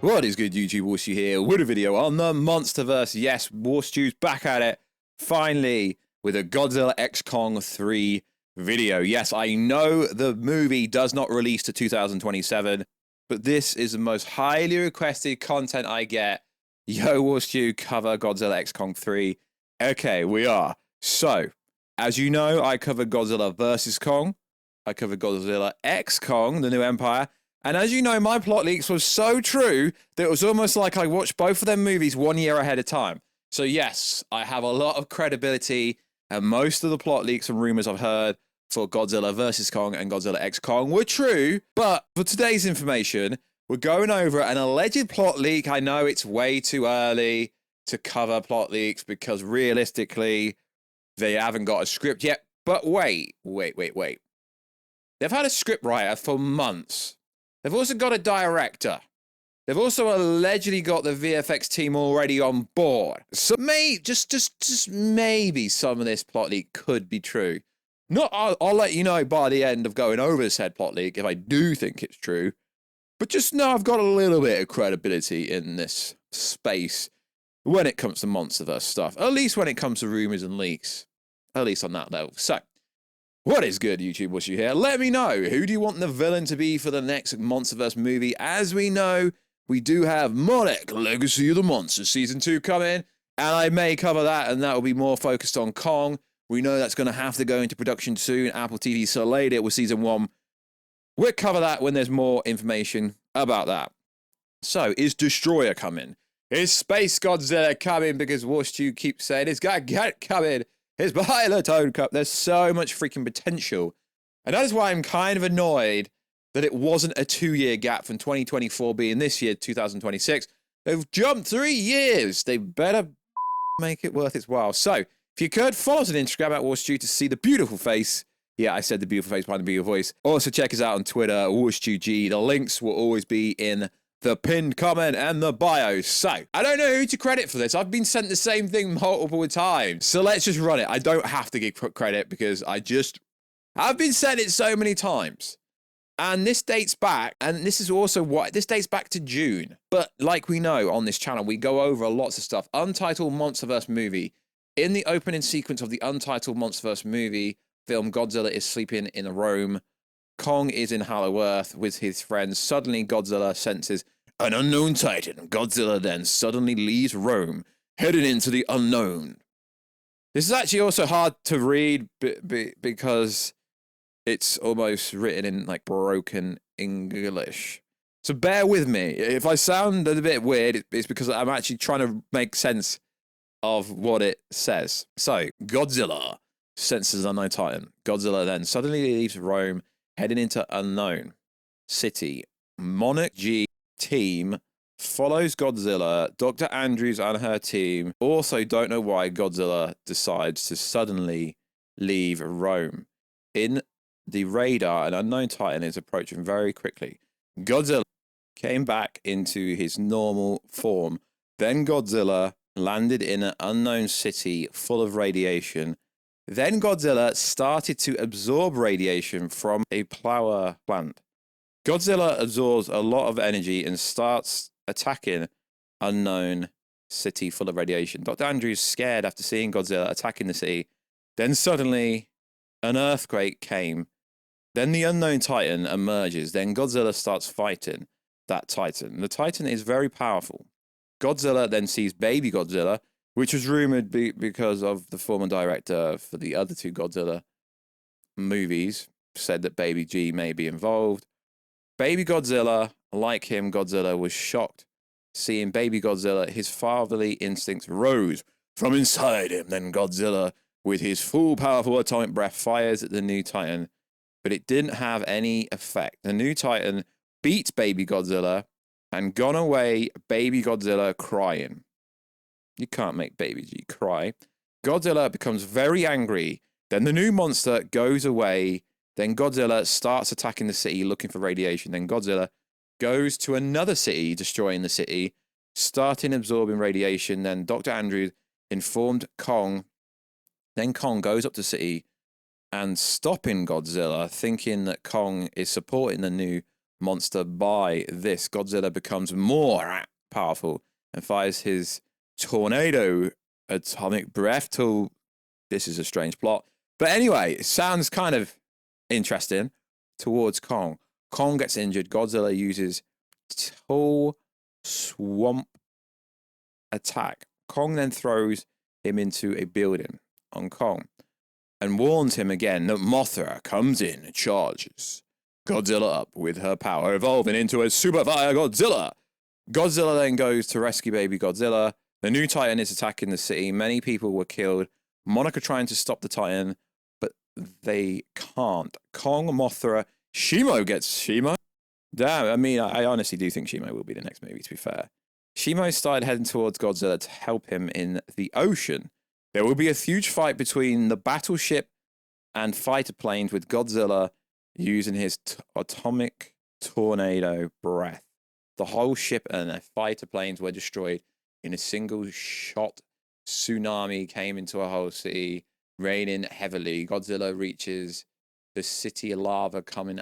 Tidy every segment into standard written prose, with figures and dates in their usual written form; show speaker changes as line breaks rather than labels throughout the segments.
What is good, YouTube? Warstu here with a video on the MonsterVerse. Yes, Warstu's back at it, finally, with a Godzilla X Kong 3 video. Yes, I know the movie does not release to 2027, but this is the most highly requested content I get. Yo, Warstu, cover Godzilla X Kong 3. Okay, we are. So, as you know, I covered Godzilla vs. Kong. I covered Godzilla X Kong, the New Empire. And as you know, my plot leaks was so true that it was almost like I watched both of them movies 1 year ahead of time. So yes, I have a lot of credibility, and most of the plot leaks and rumors I've heard for Godzilla vs. Kong and Godzilla X Kong were true. But for today's information, we're going over an alleged plot leak. I know it's way too early to cover plot leaks because realistically, they haven't got a script yet. But wait. They've had a script writer for months. They've also got a director. They've also allegedly got the VFX team already on board. So just maybe some of this plot leak could be true. I'll let you know by the end of going over this said plot leak if I do think it's true. But just know I've got a little bit of credibility in this space when it comes to MonsterVerse stuff. At least when it comes to rumors and leaks. At least on that level. So, what is good, YouTube? Warstu here. Let me know, who do you want the villain to be for the next MonsterVerse movie? As we know, we do have Monarch, Legacy of the Monsters Season 2 coming, and I may cover that, and that will be more focused on Kong. We know that's going to have to go into production soon. Apple TV delayed it with Season 1. We'll cover that when there's more information about that. So, is Destroyer coming? Is Space Godzilla coming? Because Warstu keeps saying it's got to get coming. It's behind the Tone Cup. There's so much freaking potential. And that is why I'm kind of annoyed that it wasn't a 2-year gap from 2024 being this year, 2026. They've jumped 3 years. They better make it worth its while. So, if you could, follow us on Instagram at Warstu to see the beautiful face. Yeah, I said the beautiful face behind the beautiful voice. Also, check us out on Twitter, WarstuG. The links will always be in the pinned comment and the bio. So, I don't know who to credit for this. I've been sent the same thing multiple times. So let's just run it. I don't have to give credit because I've been sent it so many times. And this dates back, and this is also this dates back to June. But like we know on this channel, we go over lots of stuff. Untitled MonsterVerse movie. In the opening sequence of the Untitled MonsterVerse movie film, Godzilla is sleeping in Rome. Kong is in Hollow Earth with his friends. Suddenly, Godzilla senses an unknown titan. Godzilla then suddenly leaves Rome, heading into the unknown. This is actually also hard to read because it's almost written in like broken English. So bear with me. If I sound a bit weird, it's because I'm actually trying to make sense of what it says. So, Godzilla senses an unknown titan. Godzilla then suddenly leaves Rome, heading into unknown city. Monarch G team follows Godzilla. Dr. Andrews and her team also don't know why Godzilla decides to suddenly leave Rome. In the radar, an unknown titan is approaching very quickly. Godzilla came back into his normal form. Then Godzilla landed in an unknown city full of radiation. Then Godzilla started to absorb radiation from a power plant. Godzilla absorbs a lot of energy and starts attacking unknown city full of radiation. Dr. Andrews scared after seeing Godzilla attacking the city. Then suddenly an earthquake came. Then the unknown titan emerges. Then Godzilla starts fighting that titan. The titan is very powerful. Godzilla then sees baby Godzilla, which was rumored because of the former director for the other two Godzilla movies, said that Baby G may be involved. Baby Godzilla, like him, Godzilla was shocked. Seeing baby Godzilla, his fatherly instincts rose from inside him. Then Godzilla, with his full powerful atomic breath, fires at the new Titan, but it didn't have any effect. The new Titan beats baby Godzilla and gone away, baby Godzilla crying. You can't make Baby G cry. Godzilla becomes very angry. Then the new monster goes away. Then Godzilla starts attacking the city looking for radiation. Then Godzilla goes to another city, destroying the city, starting absorbing radiation. Then Dr. Andrews informed Kong. Then Kong goes up to the city and stopping Godzilla, thinking that Kong is supporting the new monster by this. Godzilla becomes more powerful and fires his tornado atomic breath till this is a strange plot. But anyway, it sounds kind of interesting towards Kong. Kong gets injured. Godzilla uses tall swamp attack. Kong then throws him into a building on Kong and warns him again that Mothra comes in and charges Godzilla up with her power, evolving into a super fire Godzilla. Godzilla then goes to rescue baby Godzilla. The new Titan is attacking the city. Many people were killed. Monarch are trying to stop the Titan, but they can't. Kong, Mothra, Shimo gets Shimo. Damn, I mean, I honestly do think Shimo will be the next movie, to be fair. Shimo started heading towards Godzilla to help him in the ocean. There will be a huge fight between the battleship and fighter planes, with Godzilla using his atomic tornado breath. The whole ship and the fighter planes were destroyed in a single shot. Tsunami came into a whole city, raining heavily. Godzilla reaches the city, lava coming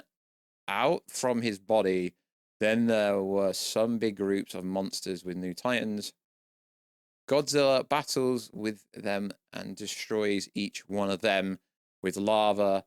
out from his body. Then there were some big groups of monsters with new titans. Godzilla battles with them and destroys each one of them with lava,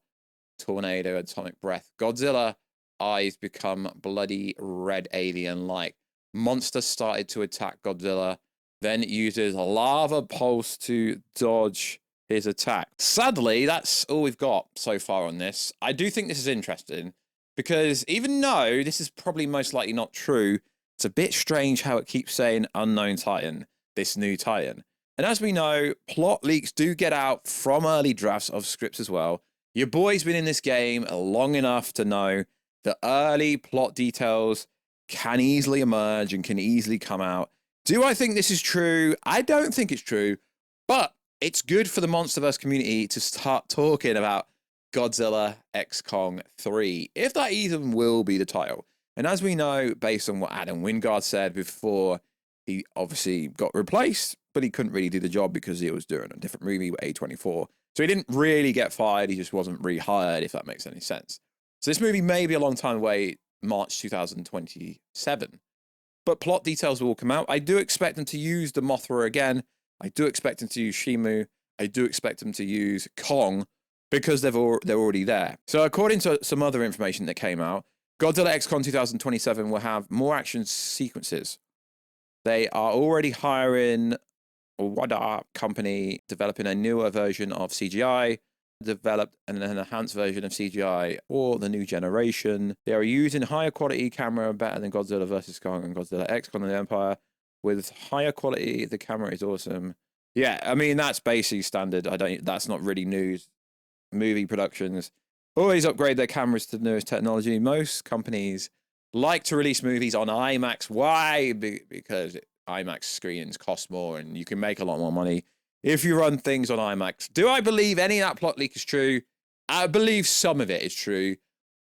tornado, atomic breath. Godzilla eyes become bloody red alien-like. Monster started to attack Godzilla, then uses a lava pulse to dodge his attack. Sadly, that's all we've got so far on this. I do think this is interesting, because even though this is probably most likely not true, it's a bit strange how it keeps saying unknown Titan, this new Titan. And as we know, plot leaks do get out from early drafts of scripts as well. Your boy's been in this game long enough to know that early plot details can easily emerge and can easily come out. Do I think this is true? I don't think it's true, but it's good for the MonsterVerse community to start talking about Godzilla X Kong 3, if that even will be the title. And as we know, based on what Adam Wingard said before, he obviously got replaced, but he couldn't really do the job because he was doing a different movie with A24. So he didn't really get fired, he just wasn't rehired, if that makes any sense. So this movie may be a long time away, March 2027. But plot details will come out. I do expect them to use the Mothra again. I do expect them to use Shimu. I do expect them to use Kong, because they're already there. So according to some other information that came out, Godzilla X Kong 2027 will have more action sequences. They are already hiring a Wada company developing a newer version of CGI, developed an enhanced version of CGI for the new generation. They are using higher quality camera, better than Godzilla vs. Kong and Godzilla X Kong and the Empire. With higher quality, the camera is awesome. Yeah, I mean, that's basically standard. That's not really news. Movie productions always upgrade their cameras to the newest technology. Most companies like to release movies on IMAX. Why? Because IMAX screens cost more and you can make a lot more money if you run things on IMAX. Do I believe any of that plot leak is true? I believe some of it is true,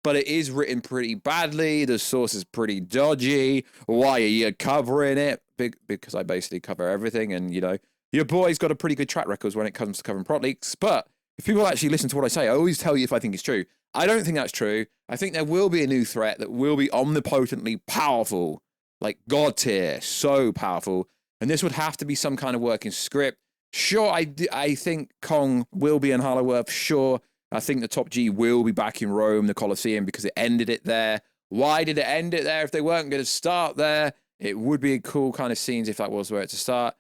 but it is written pretty badly. The source is pretty dodgy. Why are you covering it? Because I basically cover everything, and you know, your boy's got a pretty good track record when it comes to covering plot leaks. But if people actually listen to what I say, I always tell you if I think it's true. I don't think that's true. I think there will be a new threat that will be omnipotently powerful, like God tier, so powerful. And this would have to be some kind of working script. Sure, I think Kong will be in Hollowworth. Sure, I think the Top G will be back in Rome, the Colosseum, because it ended it there. Why did it end it there if they weren't going to start there? It would be a cool kind of scenes if that was where it to start.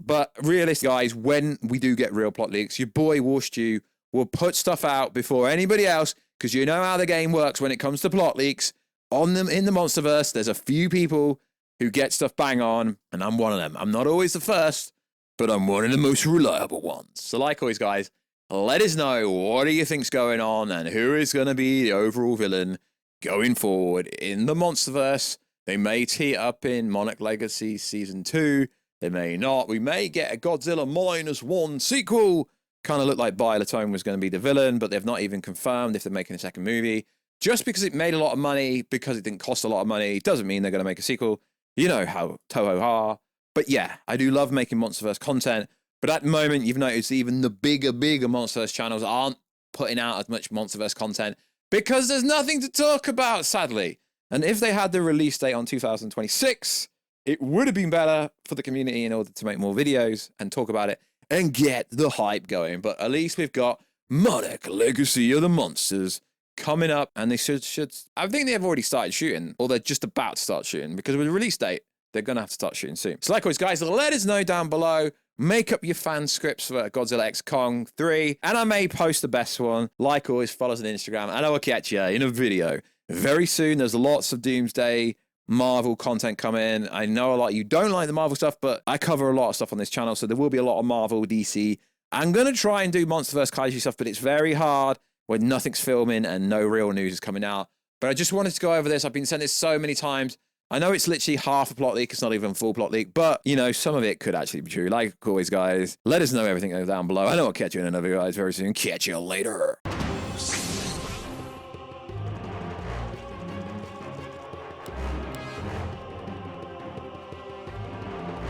But realistic, guys, when we do get real plot leaks, your boy Warstu will put stuff out before anybody else, because you know how the game works when it comes to plot leaks. On them in the MonsterVerse, there's a few people who get stuff bang on, and I'm one of them. I'm not always the first, but I'm one of the most reliable ones. So like always, guys, let us know what do you think's going on and who is going to be the overall villain going forward in the MonsterVerse. They may tee up in Monarch Legacy Season 2. They may not. We may get a Godzilla -1 sequel. Kind of looked like Biolatone was going to be the villain, but they've not even confirmed if they're making a second movie. Just because it made a lot of money, because it didn't cost a lot of money, doesn't mean they're going to make a sequel. You know how Toho are. But yeah, I do love making MonsterVerse content. But at the moment, you've noticed even the bigger MonsterVerse channels aren't putting out as much MonsterVerse content because there's nothing to talk about, sadly. And if they had the release date on 2026, it would have been better for the community in order to make more videos and talk about it and get the hype going. But at least we've got Monarch Legacy of the Monsters coming up, and they should I think they've already started shooting, or they're just about to start shooting, because with the release date, they're going to have to start shooting soon. So like always, guys, let us know down below. Make up your fan scripts for Godzilla X Kong 3, and I may post the best one. Like always, follow us on Instagram, and I will catch you in a video very soon. There's lots of Doomsday Marvel content coming. I know a lot of you don't like the Marvel stuff, but I cover a lot of stuff on this channel, so there will be a lot of Marvel, DC. I'm going to try and do MonsterVerse Kaiju stuff, but it's very hard when nothing's filming and no real news is coming out. But I just wanted to go over this. I've been saying this so many times. I know it's literally half a plot leak. It's not even a full plot leak, but, you know, some of it could actually be true. Like always, guys, let us know everything down below. I know I'll catch you in another video, guys, very soon. Catch you later.